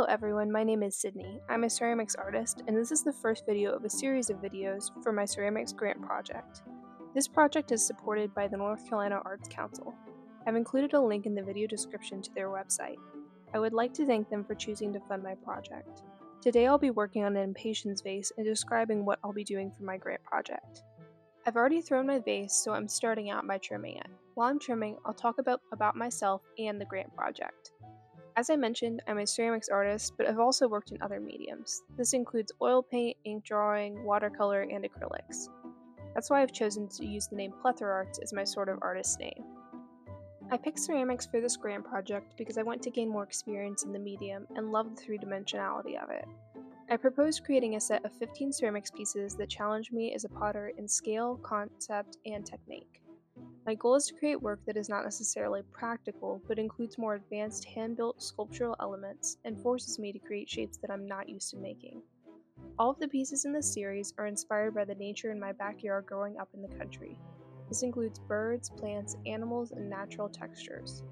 everyone, my name is Sydney. I'm a ceramics artist, and this is the first video of a series of videos for my ceramics grant project. This project is supported by the North Carolina Arts Council. I've included a link in the video description to their website. I would like to thank them for choosing to fund my project. Today I'll be working on an Impatiens vase and describing what I'll be doing for my grant project. I've already thrown my vase, so I'm starting out by trimming it. While I'm trimming, I'll talk about myself and the grant project. As I mentioned, I'm a ceramics artist, but I've also worked in other mediums. This includes oil paint, ink drawing, watercolor, and acrylics. That's why I've chosen to use the name Plethora Arts as my sort of artist name. I picked ceramics for this grant project because I want to gain more experience in the medium and love the three-dimensionality of it. I proposed creating a set of 15 ceramics pieces that challenge me as a potter in scale, concept, and technique. My goal is to create work that is not necessarily practical, but includes more advanced hand-built sculptural elements and forces me to create shapes that I'm not used to making. All of the pieces in this series are inspired by the nature in my backyard growing up in the country. This includes birds, plants, animals, and natural textures.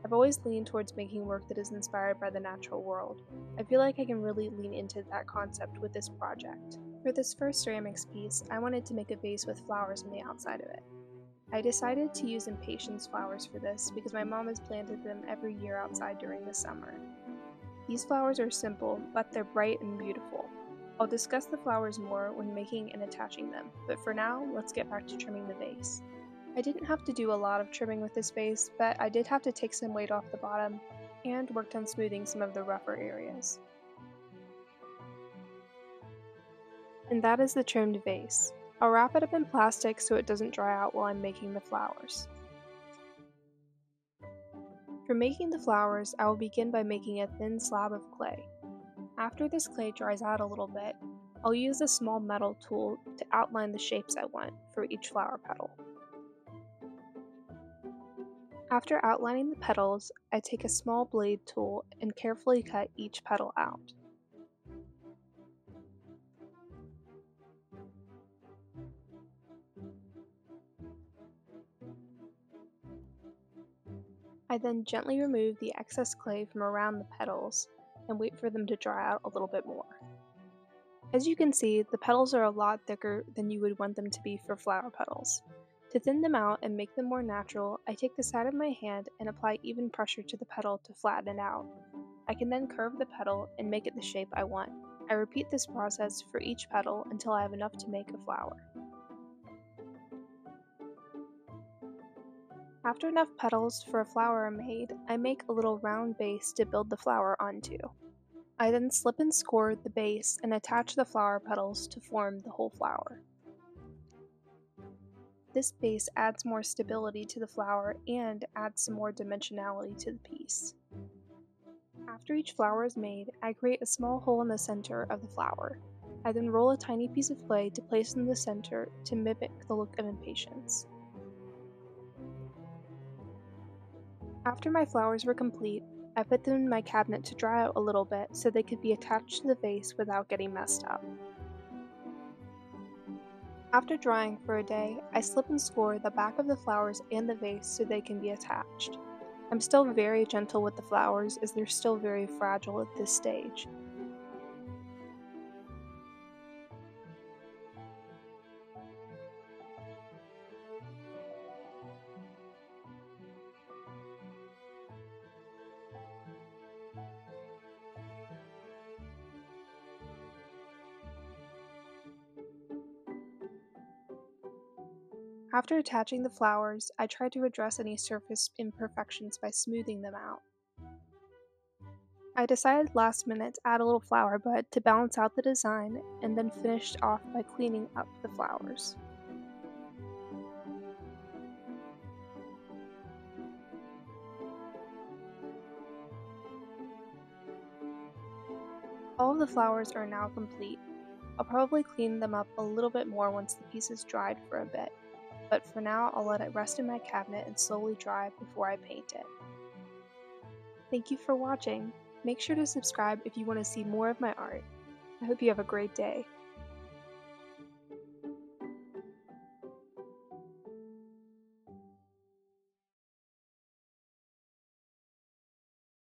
I've always leaned towards making work that is inspired by the natural world. I feel like I can really lean into that concept with this project. For this first ceramics piece, I wanted to make a vase with flowers on the outside of it. I decided to use Impatiens flowers for this because my mom has planted them every year outside during the summer. These flowers are simple, but they're bright and beautiful. I'll discuss the flowers more when making and attaching them, but for now, let's get back to trimming the vase. I didn't have to do a lot of trimming with this vase, but I did have to take some weight off the bottom and worked on smoothing some of the rougher areas. And that is the trimmed vase. I'll wrap it up in plastic so it doesn't dry out while I'm making the flowers. For making the flowers, I will begin by making a thin slab of clay. After this clay dries out a little bit, I'll use a small metal tool to outline the shapes I want for each flower petal. After outlining the petals, I take a small blade tool and carefully cut each petal out. I then gently remove the excess clay from around the petals and wait for them to dry out a little bit more. As you can see, the petals are a lot thicker than you would want them to be for flower petals. To thin them out and make them more natural, I take the side of my hand and apply even pressure to the petal to flatten it out. I can then curve the petal and make it the shape I want. I repeat this process for each petal until I have enough to make a flower. After enough petals for a flower are made, I make a little round base to build the flower onto. I then slip and score the base and attach the flower petals to form the whole flower. This base adds more stability to the flower and adds some more dimensionality to the piece. After each flower is made, I create a small hole in the center of the flower. I then roll a tiny piece of clay to place in the center to mimic the look of Impatiens. After my flowers were complete, I put them in my cabinet to dry out a little bit so they could be attached to the vase without getting messed up. After drying for a day, I slip and score the back of the flowers and the vase so they can be attached. I'm still very gentle with the flowers as they're still very fragile at this stage. After attaching the flowers, I try to address any surface imperfections by smoothing them out. I decided last minute to add a little flower bud to balance out the design and then finished off by cleaning up the flowers. All of the flowers are now complete. I'll probably clean them up a little bit more once the piece is dried for a bit, but for now I'll let it rest in my cabinet and slowly dry before I paint it. Thank you for watching. Make sure to subscribe if you want to see more of my art. I hope you have a great day.